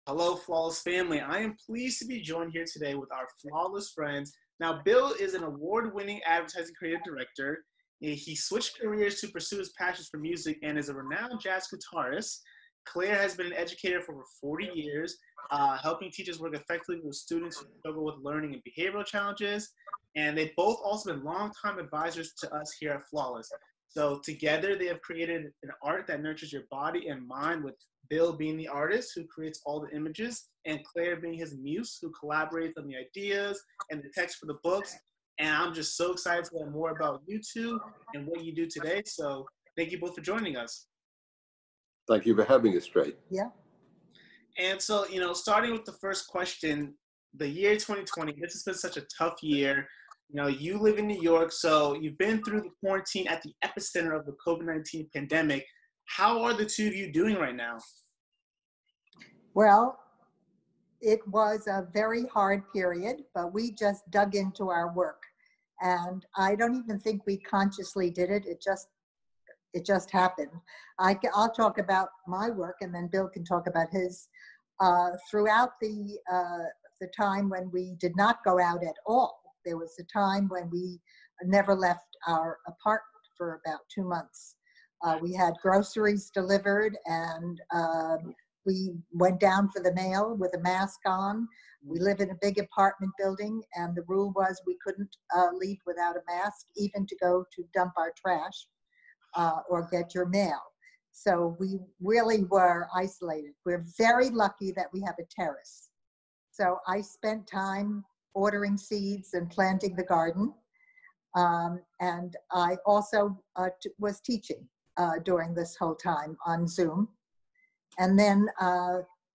Hello, Flawless family. I am pleased to be joined here today with our flawless friends. Now, Bill is an award-winning advertising creative director. He switched careers to pursue his passions for music and is a renowned jazz guitarist. Claire has been an educator for over 40 years, helping teachers work effectively with students who struggle with learning and behavioral challenges. And they've both also been longtime advisors to us here at Flawless. So together they have created an art that nurtures your body and mind, with Bill being the artist who creates all the images and Claire being his muse who collaborates on the ideas and the text for the books. And I'm just so excited to learn more about you two and what you do today. So thank you both for joining us. Thank you for having us, Trey. Yeah. And so, starting with the first question, the year 2020, this has been such a tough year. You live in New York, so you've been through the quarantine at the epicenter of the COVID-19 pandemic. How are the two of you doing right now? Well, it was a very hard period, but we just dug into our work. And I don't even think we consciously did it. It just happened. I'll talk about my work, and then Bill can talk about his. Throughout the time when we did not go out at all, there was a time when we never left our apartment for about 2 months. We had groceries delivered, and we went down for the mail with a mask on. We live in a big apartment building, and the rule was we couldn't leave without a mask, even to go to dump our trash or get your mail. So we really were isolated. We're very lucky that we have a terrace. So I spent time ordering seeds and planting the garden. And I also was teaching during this whole time on Zoom. And then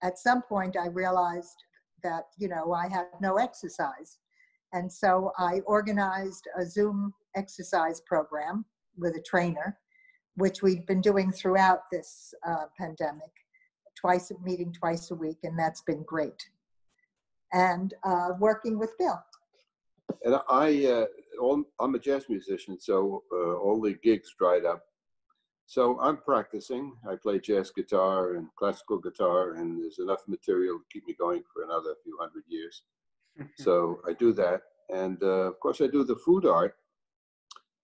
at some point I realized that, I had no exercise. And so I organized a Zoom exercise program with a trainer, which we've been doing throughout this pandemic, meeting twice a week, and that's been great. And working with Bill. And I'm a jazz musician, so all the gigs dried up. So I'm practicing. I play jazz guitar and classical guitar, and there's enough material to keep me going for another few hundred years. So I do that. And of course, I do the food art.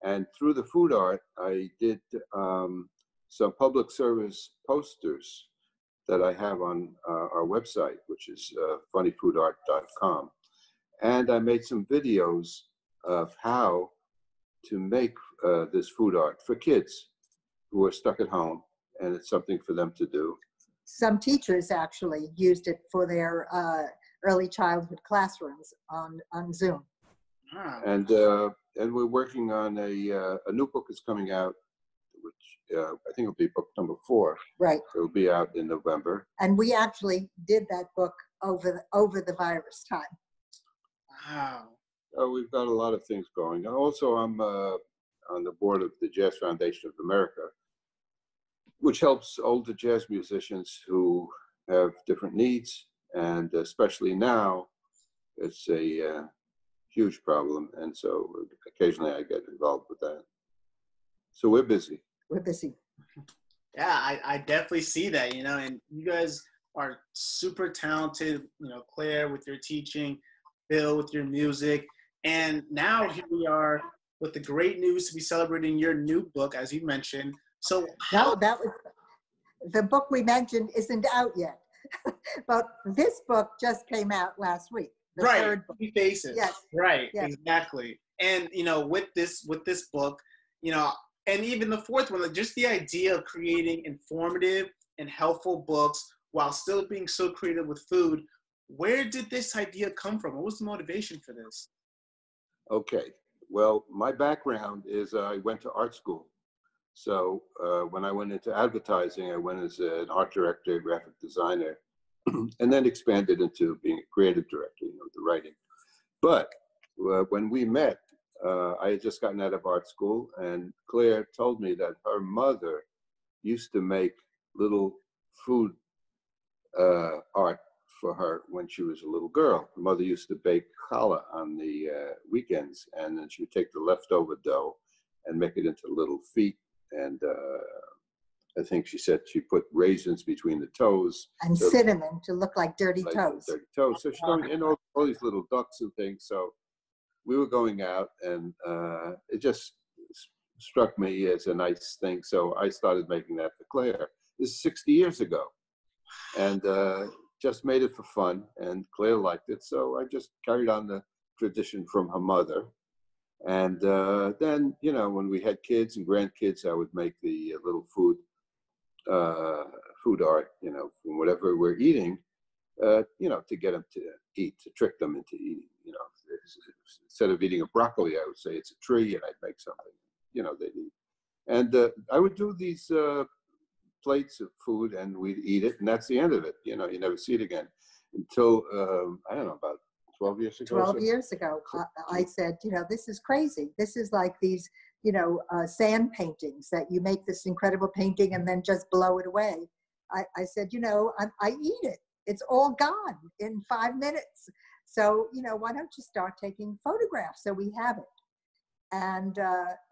And through the food art, I did some public service posters that I have on our website, which is funnyfoodart.com. And I made some videos of how to make this food art for kids who are stuck at home, and it's something for them to do. Some teachers actually used it for their early childhood classrooms on Zoom. Wow. And we're working on a new book that's coming out, which I think will be book number 4. Right. It'll be out in November. And we actually did that book over the virus time. Wow. Oh, we've got a lot of things going. And also I'm on the board of the Jazz Foundation of America, which helps older jazz musicians who have different needs. And especially now, it's a huge problem. And so occasionally I get involved with that. So we're busy. We're busy. Yeah, I definitely see that, and you guys are super talented, Claire with your teaching, Bill with your music. And now here we are with the great news to be celebrating your new book, as you mentioned. So No, that was the book we mentioned isn't out yet. But this book just came out last week. The right, third book. Three Faces. Yes. Right, Yes. Exactly. And with this book, and even the fourth one, like just the idea of creating informative and helpful books while still being so creative with food. Where did this idea come from? What was the motivation for this? Okay. Well, my background is I went to art school. So when I went into advertising, I went as an art director, graphic designer, and then expanded into being a creative director, the writing. But when we met, I had just gotten out of art school, and Claire told me that her mother used to make little food art for her when she was a little girl. Her mother used to bake challah on the weekends, and then she would take the leftover dough and make it into little feet and I think she said she put raisins between the toes. And so, cinnamon to look like dirty like toes. Dirty toes. So she's going in all these little ducks and things. So we were going out, and it just struck me as a nice thing. So I started making that for Claire. This is 60 years ago, and just made it for fun. And Claire liked it, so I just carried on the tradition from her mother. And then, you know, when we had kids and grandkids, I would make the little food art, you know, from whatever we're eating, you know, to get them to eat, to trick them into eating. You know, instead of eating a broccoli, I would say it's a tree, and I'd make something, you know, they'd eat. And I would do these plates of food, and we'd eat it, and that's the end of it. You know, you never see it again until I don't know, about 12 years ago. 12 years ago, I said, you know, this is crazy. This is like these, you know, sand paintings that you make this incredible painting and then just blow it away. I said, you know, I eat it. It's all gone in 5 minutes. So, you know, why don't you start taking photographs so we have it? And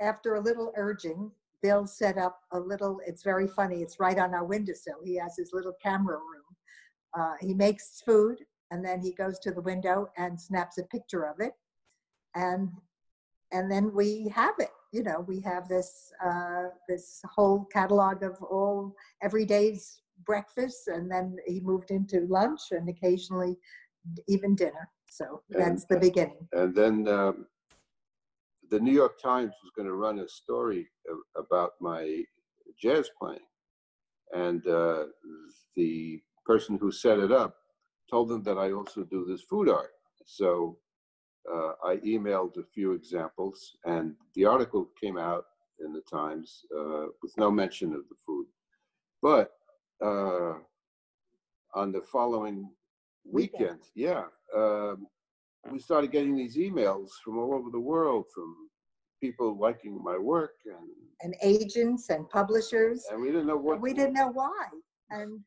after a little urging, Bill set up a little, it's very funny, it's right on our windowsill. He has his little camera room. He makes food, and then he goes to the window and snaps a picture of it. And then we have it. You know, we have this this whole catalog of every day's breakfast, and then he moved into lunch and occasionally even dinner. So that's the beginning. And then the New York Times was going to run a story about my jazz playing. And the person who set it up told them that I also do this food art. So I emailed a few examples, and the article came out in the Times with no mention of the food. But on the following weekend, we started getting these emails from all over the world, from people liking my work, and agents and publishers. And we didn't know what. We didn't know why. And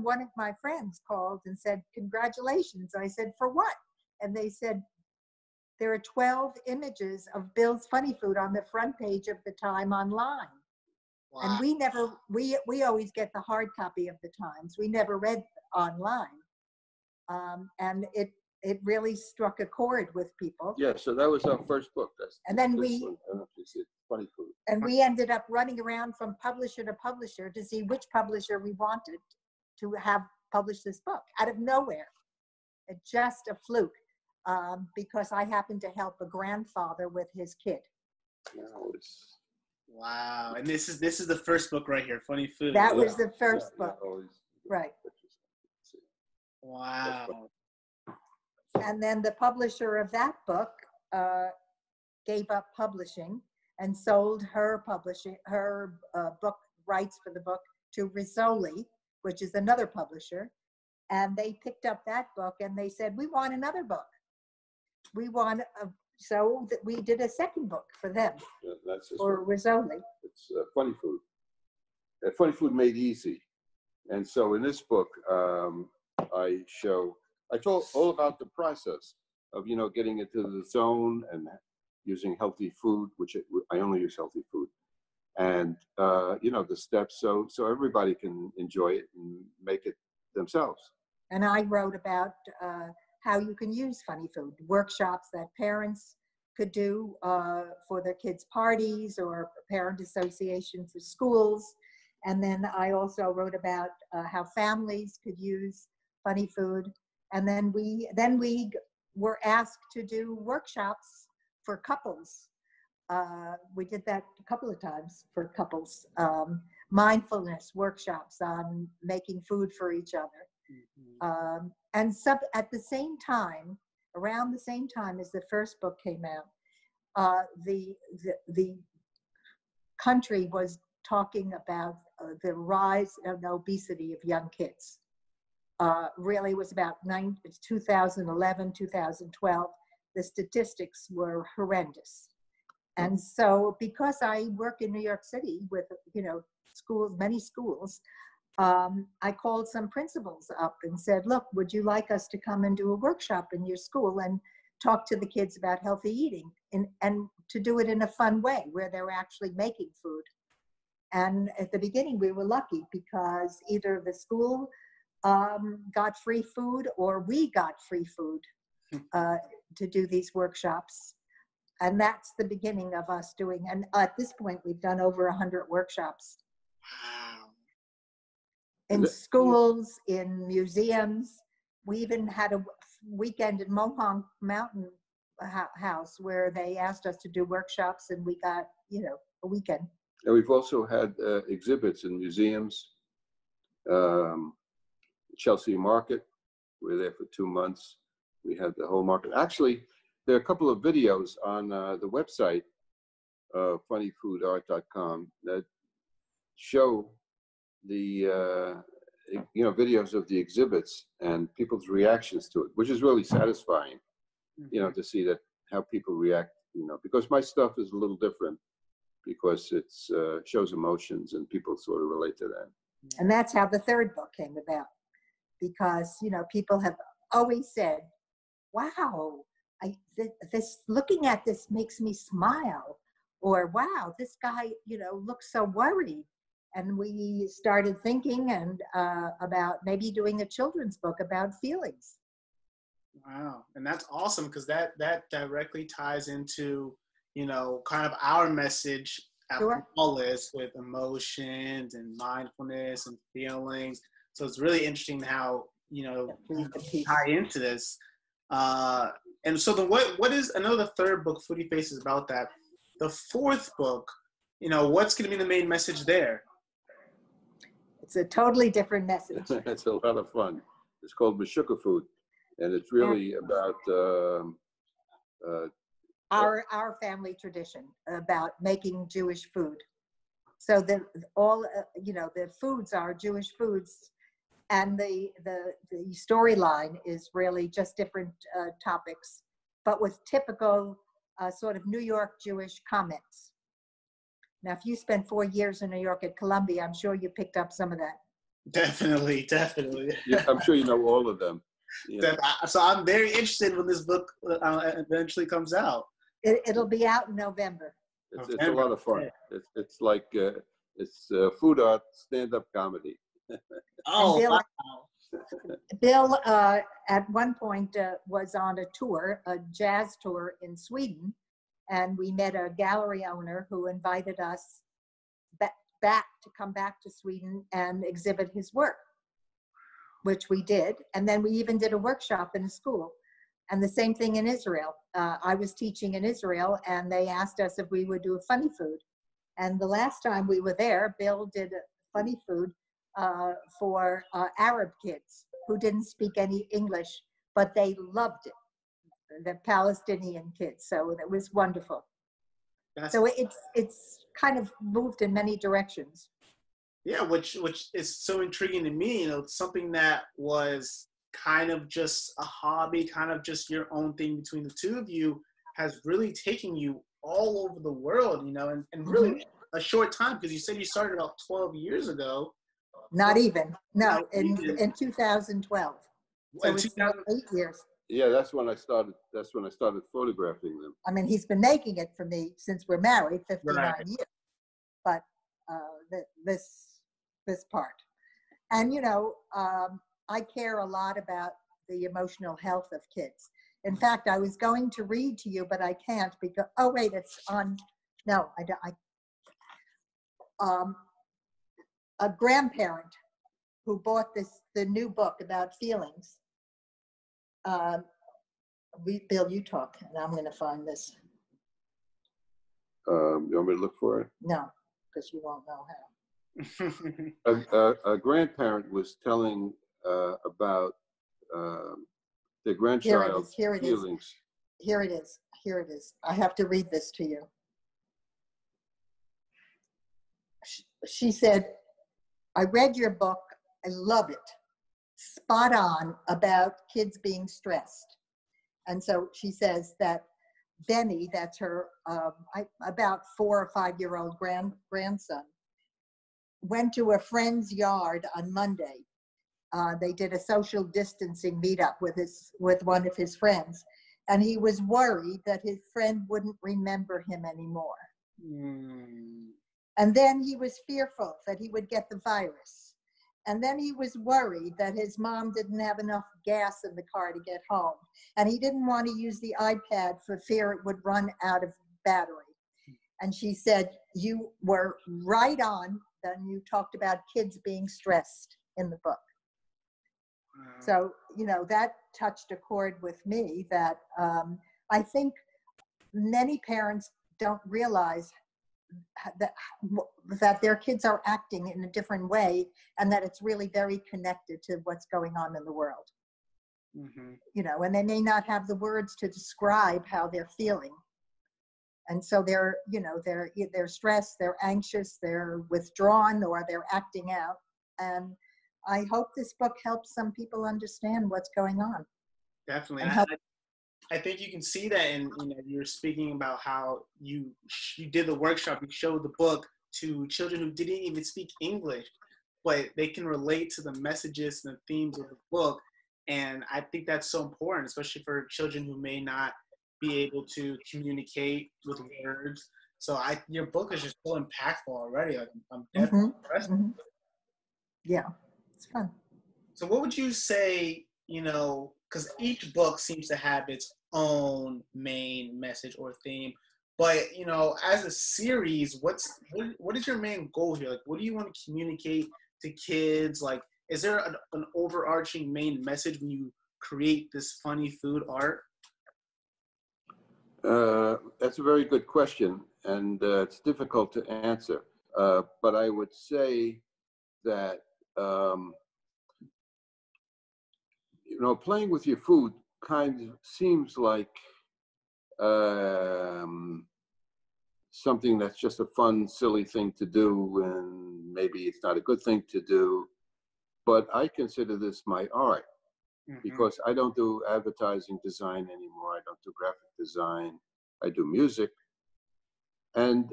one of my friends called and said, congratulations. I said, for what? And they said, there are 12 images of Bill's Funny Food on the front page of the Time online. Wow. And we always get the hard copy of the Times. We never read online. And it really struck a chord with people. Yeah, so that was our first book. And then Funny Food. And we ended up running around from publisher to publisher to see which publisher we wanted to have publish this book out of nowhere. It's just a fluke, because I happened to help a grandfather with his kid. Wow! And this is the first book right here, Funny Food. That was the first book, right? Wow! And then the publisher of that book gave up publishing and sold her book rights for the book to Rizzoli, which is another publisher. And they picked up that book and they said, we want another book. So that we did a second book for them, for Rizzoli. It's Funny Food. Funny Food Made Easy. And so in this book, I told all about the process of, you know, getting into the zone and using healthy food, which I only use healthy food, and you know, the steps so everybody can enjoy it and make it themselves. And I wrote about how you can use funny food, workshops that parents could do for their kids' parties or parent associations or schools. And then I also wrote about how families could use funny food. And then we were asked to do workshops for couples. We did that a couple of times for couples. Mindfulness workshops on making food for each other. Mm-hmm. And at the same time, around the same time as the first book came out, the country was talking about the rise of obesity of young kids. Really, it was about 2011, 2012. The statistics were horrendous. And so because I work in New York City with, you know, schools, many schools, I called some principals up and said, look, would you like us to come and do a workshop in your school and talk to the kids about healthy eating and to do it in a fun way where they're actually making food? And at the beginning, we were lucky because either the school got free food or we got free food to do these workshops. And that's the beginning of us doing, and at this point, we've done over 100 workshops. Wow. In schools, in museums. We even had a weekend in Mohonk Mountain House where they asked us to do workshops, and we got, a weekend. And we've also had exhibits in museums. Chelsea Market, we were there for 2 months. We had the whole market. Actually, there are a couple of videos on the website, funnyfoodart.com, that show the videos of the exhibits and people's reactions to it, which is really satisfying, to see that how people react, because my stuff is a little different because it's shows emotions and people sort of relate to that. And that's how the third book came about, because, people have always said, wow, this looking at this makes me smile, or wow, this guy, looks so worried. And we started thinking about maybe doing a children's book about feelings. Wow, and that's awesome because that directly ties into kind of our message at Flawless with emotions and mindfulness and feelings. So it's really interesting how you tie into this. And so what is, I know the third book, Foodie Face, is about that. The fourth book, what's going to be the main message there? It's a totally different message. It's a lot of fun. It's called Meshuggah Food, and it's really about our family tradition about making Jewish food. So the foods are Jewish foods, and the storyline is really just different topics, but with typical sort of New York Jewish comments. Now, if you spent 4 years in New York at Columbia, I'm sure you picked up some of that. Definitely. Yeah, I'm sure you know all of them. Yeah. So I'm very interested when this book eventually comes out. It'll be out in November. It's a lot of fun. It's like it's food art, stand-up comedy. Oh, Bill, wow. Bill at one point was on a tour, a jazz tour in Sweden, and we met a gallery owner who invited us back to come back to Sweden and exhibit his work, which we did. And then we even did a workshop in a school. And the same thing in Israel. I was teaching in Israel, and they asked us if we would do a funny food. And the last time we were there, Bill did a funny food for Arab kids who didn't speak any English, but they loved it, the Palestinian kids. So it was wonderful. So it's kind of moved in many directions. Yeah, which is so intriguing to me. Something that was kind of just a hobby, kind of just your own thing between the two of you, has really taken you all over the world, and really a short time, because you said you started about 12 years ago. Not even. No, in 2012. So it's 8 years. Yeah, that's when I started photographing them. I mean, he's been making it for me since we're married, 59 years. But this part. And, I care a lot about the emotional health of kids. In fact, I was going to read to you, but I can't because, oh, wait, it's on, no, I don't. A grandparent who bought the new book about feelings. Bill, you talk, and I'm going to find this. You want me to look for it? No, because you won't know how. A grandparent was telling about their grandchild's feelings. Here it is. I have to read this to you. She said, I read your book. I love it. Spot on about kids being stressed. And so she says that Benny, that's her about 4 or 5 year old grandson, went to a friend's yard on Monday. They did a social distancing meetup with one of his friends, and he was worried that his friend wouldn't remember him anymore. And then he was fearful that he would get the virus. And then he was worried that his mom didn't have enough gas in the car to get home. And he didn't want to use the iPad for fear it would run out of battery. And she said, you were right on. Then you talked about kids being stressed in the book. So, you know, that touched a chord with me that I think many parents don't realize that their kids are acting in a different way, and that it's really very connected to what's going on in the world. You know, and they may not have the words to describe how they're feeling. And so they're, you know, they're stressed, they're anxious, they're withdrawn, or they're acting out. And I hope this book helps some people understand what's going on. Definitely. I think you can see that in, you know, you're speaking about how you did the workshop, you showed the book to children who didn't even speak English, but they can relate to the messages and the themes of the book. And I think that's so important, especially for children who may not be able to communicate with words. So your book is just so impactful already. Like, I'm definitely impressed. Yeah, it's fun. So what would you say, you know, because each book seems to have its own main message or theme, but, you know, as a series, what is your main goal here? Like, what do you want to communicate to kids? Like, is there an overarching main message when you create this funny food art? That's a very good question, and it's difficult to answer. But I would say that, you know, playing with your food kind of seems like something that's just a fun, silly thing to do, and maybe it's not a good thing to do. But I consider this my art. Because I don't do advertising design anymore. I don't do graphic design. I do music. And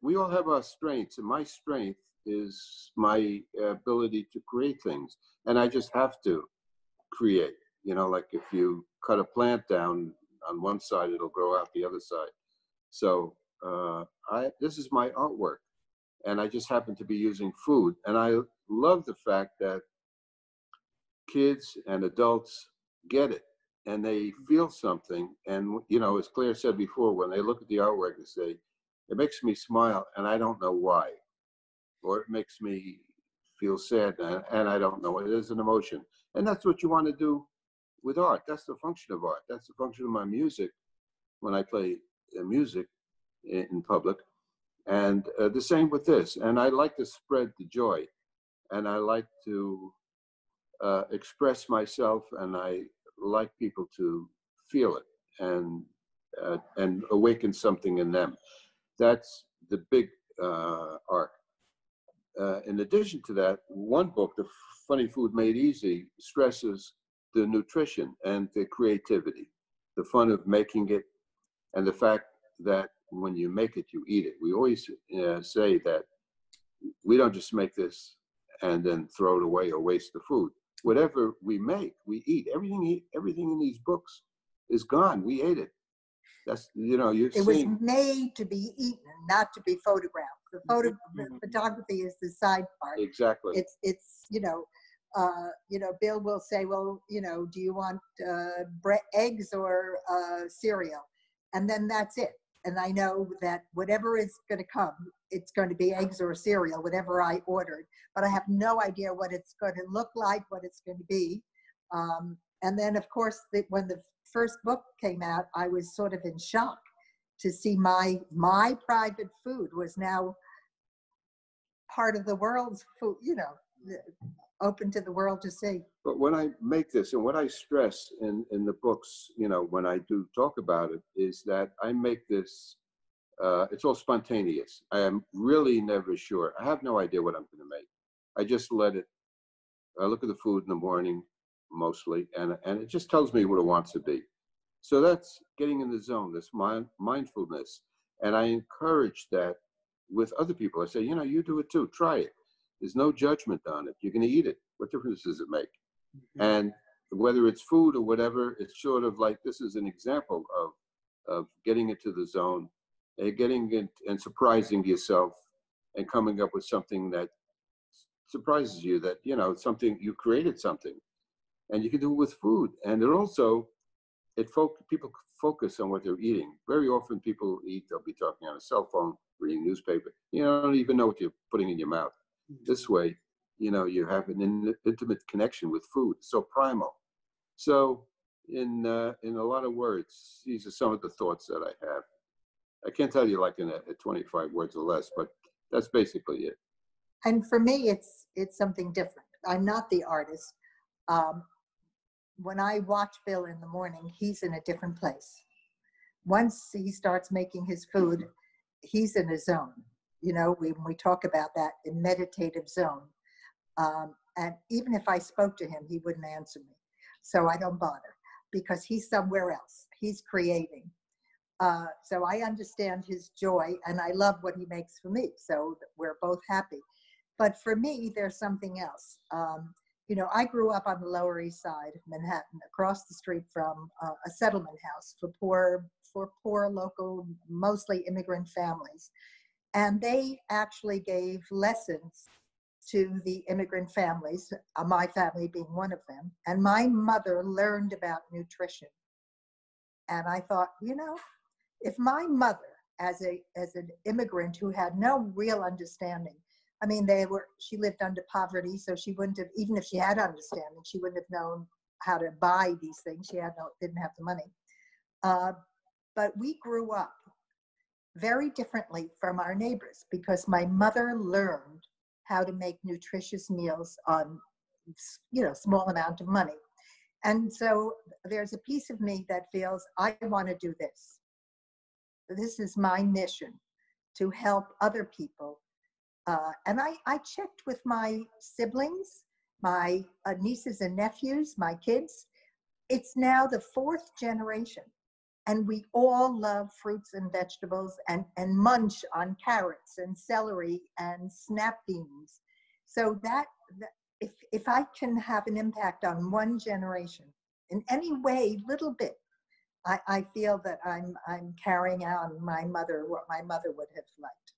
we all have our strengths. And my strength is my ability to create things. And I just have to create. You know, like if you cut a plant down on one side, it'll grow out the other side. So this is my artwork. And I just happen to be using food. And I love the fact that kids and adults get it and they feel something. And, you know, as Claire said before, when they look at the artwork, they say, it makes me smile and I don't know why, or it makes me feel sad and I don't know. It is an emotion. And that's what you want to do with art. That's the function of art. That's the function of my music when I play music in public. And the same with this. And I like to spread the joy, and I like to express myself, and I like people to feel it and awaken something in them. That's the big arc. In addition to that, one book, The Funny Food Made Easy, stresses the nutrition and the creativity, the fun of making it, and the fact that when you make it, you eat it. We always say that we don't just make this and then throw it away or waste the food. Whatever we make, we eat. Everything in these books is gone. We ate it. That's, you know, you've It seen. was made to be eaten, not to be photographed. The photography is the side part. Exactly. It's you know, Bill will say, well, you know, do you want eggs or cereal? And then that's it. And I know that whatever is going to come, it's going to be eggs or cereal, whatever I ordered. But I have no idea what it's going to look like, what it's going to be. And then, of course, when the first book came out, I was sort of in shock to see my private food was now part of the world's food, you know, open to the world to see. But when I make this, and what I stress in the books, you know, when I do talk about it, is that I make this, it's all spontaneous. I am really never sure. I have no idea what I'm going to make. I just let it, I look at the food in the morning mostly, and it just tells me what it wants to be. So that's getting in the zone, this mindfulness. And I encourage that with other people. I say, you know, you do it too, try it. There's no judgment on it. You're going to eat it. What difference does it make? And whether it's food or whatever, it's sort of like, this is an example of getting into the zone getting it and surprising yourself and coming up with something that surprises you, that, you know, something, you created something, and you can do it with food. And it also, people focus on what they're eating. Very often people eat, they'll be talking on a cell phone, reading newspaper. You don't even know what you're putting in your mouth. This way, you know, you have an intimate connection with food, so primal. So in a lot of words, these are some of the thoughts that I have. I can't tell you like in 25 words or less, but that's basically it. And for me, it's something different. I'm not the artist. When I watch Bill in the morning, he's in a different place. Once he starts making his food, he's in a zone. You know, when we talk about that, a meditative zone. And even if I spoke to him, he wouldn't answer me. So I don't bother, because he's somewhere else. He's creating. So I understand his joy, and I love what he makes for me. So we're both happy. But for me, there's something else. You know, I grew up on the Lower East Side of Manhattan, across the street from a settlement house for poor local, mostly immigrant families. And they actually gave lessons to the immigrant families, my family being one of them. And my mother learned about nutrition. And I thought, you know, if my mother, as an immigrant who had no real understanding, I mean, she lived under poverty, so she wouldn't have, even if she had understanding, she wouldn't have known how to buy these things. She didn't have the money. But we grew up very differently from our neighbors, because my mother learned how to make nutritious meals on, you know, small amount of money. And so there's a piece of me that feels, I want to do this. This is my mission, to help other people. And I checked with my siblings, my nieces and nephews, my kids. It's now the 4th generation. And we all love fruits and vegetables, and munch on carrots and celery and snap beans. So that if I can have an impact on one generation in any way, little bit, I feel that I'm carrying out what my mother would have liked.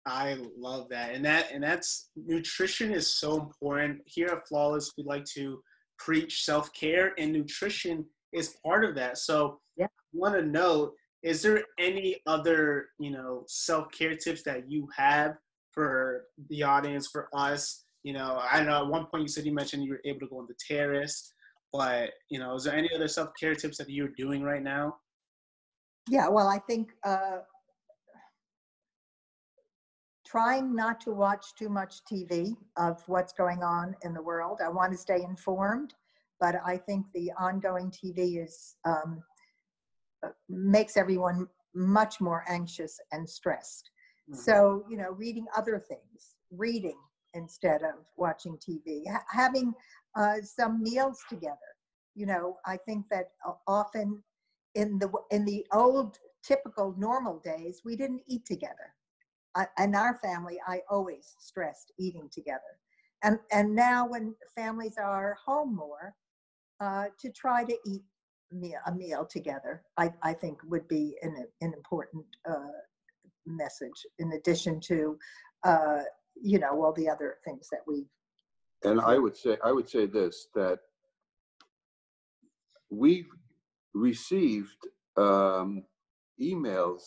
I love that. And that's, nutrition is so important. Here at Flawless, we like to preach self-care, and nutrition is part of that. So yeah. I want to know, is there any other, you know, self-care tips that you have for the audience, for us? You know, I know at one point you mentioned you were able to go on the terrace, but, you know, is there any other self-care tips that you're doing right now? Yeah, well, I think trying not to watch too much TV of what's going on in the world. I want to stay informed, but I think the ongoing TV makes everyone much more anxious and stressed. Mm-hmm. So, you know, reading other things, reading instead of watching TV, having some meals together. You know, I think that often in the old typical normal days, we didn't eat together. In our family, I always stressed eating together. And now when families are home more, to try to eat a meal together, I think would be an important message, in addition to, you know, all the other things that we. And I would say this, that we received emails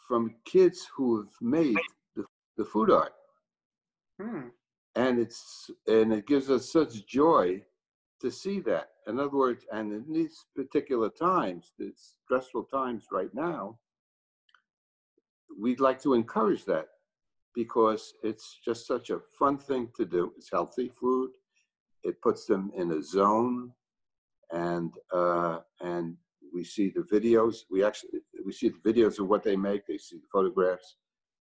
from kids who have made the food art. And it gives us such joy to see that. In other words, and in these particular times, these stressful times right now, we'd like to encourage that, because it's just such a fun thing to do. It's healthy food. It puts them in a zone, and we see the videos. We see the videos of what they make. They see the photographs.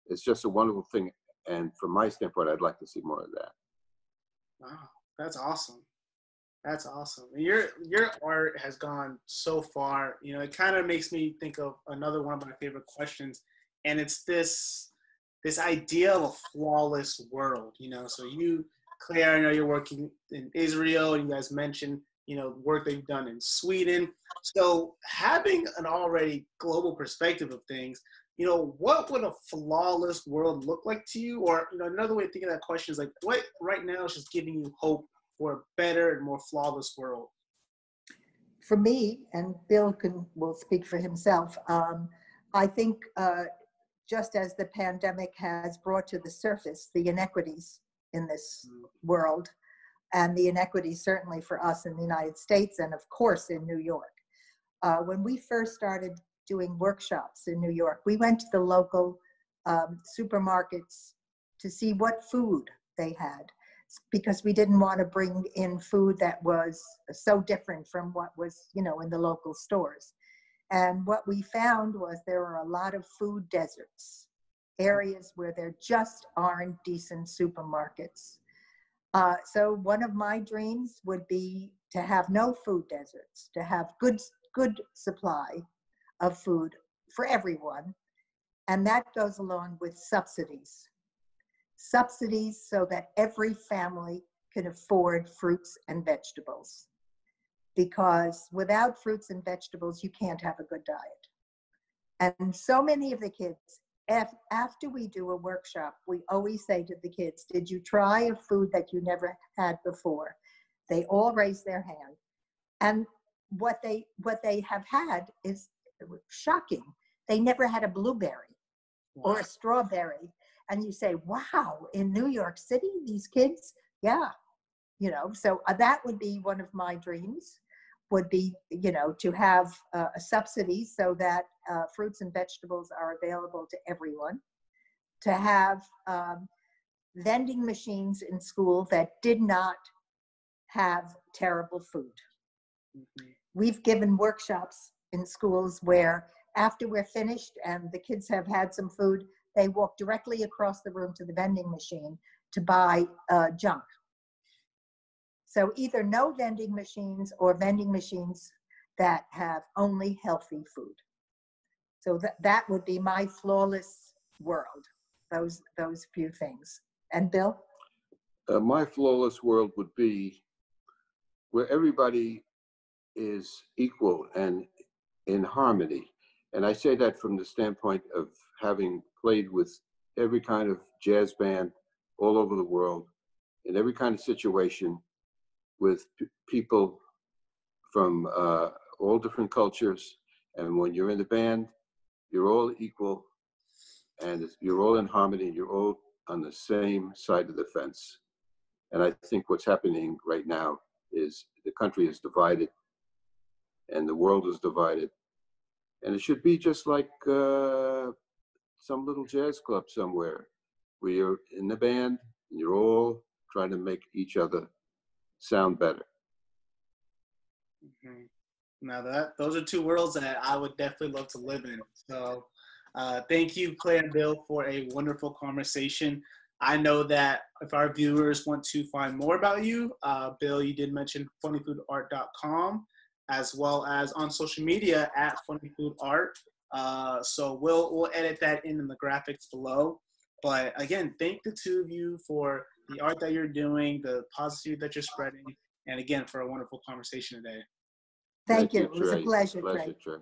It's just a wonderful thing. And from my standpoint, I'd like to see more of that. Wow, that's awesome. That's awesome. Your art has gone so far. You know, it kind of makes me think of another one of my favorite questions, and it's this idea of a flawless world. You know, so you, Claire, I know you're working in Israel, and you guys mentioned work they've done in Sweden. So having an already global perspective of things, what would a flawless world look like to you? Or, another way of thinking of that question is like, what right now is just giving you hope for a better and more flawless world? For me, and Bill will speak for himself, I think just as the pandemic has brought to the surface the inequities in this world, and the inequities certainly for us in the United States and of course in New York. When we first started doing workshops in New York, we went to the local supermarkets to see what food they had, because we didn't want to bring in food that was so different from what was, in the local stores. And what we found was there are a lot of food deserts, areas where there just aren't decent supermarkets. So one of my dreams would be to have no food deserts, to have good supply of food for everyone. And that goes along with subsidies. Subsidies so that every family can afford fruits and vegetables. Because without fruits and vegetables, you can't have a good diet. And so many of the kids, after we do a workshop, we always say to the kids, did you try a food that you never had before? They all raise their hand. And what they have had is shocking. They never had a blueberry or a strawberry. And you say, wow, in New York City, these kids, yeah. So that would be one of my dreams, would be, to have a subsidy so that fruits and vegetables are available to everyone, to have vending machines in school that did not have terrible food. Mm-hmm. We've given workshops in schools where after we're finished and the kids have had some food, they walk directly across the room to the vending machine to buy junk. So either no vending machines or vending machines that have only healthy food. So that would be my flawless world, those few things. And Bill? My flawless world would be where everybody is equal and in harmony. And I say that from the standpoint of having played with every kind of jazz band all over the world, in every kind of situation, with people from all different cultures. And when you're in the band, you're all equal and you're all in harmony, and you're all on the same side of the fence. And I think what's happening right now is the country is divided and the world is divided. And it should be just like some little jazz club somewhere where you're in the band and you're all trying to make each other sound better. Mm-hmm. Now those are two worlds that I would definitely love to live in. So thank you, Clay and Bill, for a wonderful conversation. I know that if our viewers want to find more about you, Bill, you did mention funnyfoodart.com, as well as on social media at funnyfoodart. So we'll edit that in the graphics below. But again, thank the two of you for the art that you're doing, the positivity that you're spreading, and again, for a wonderful conversation today. Thank you. It was a pleasure, Trey.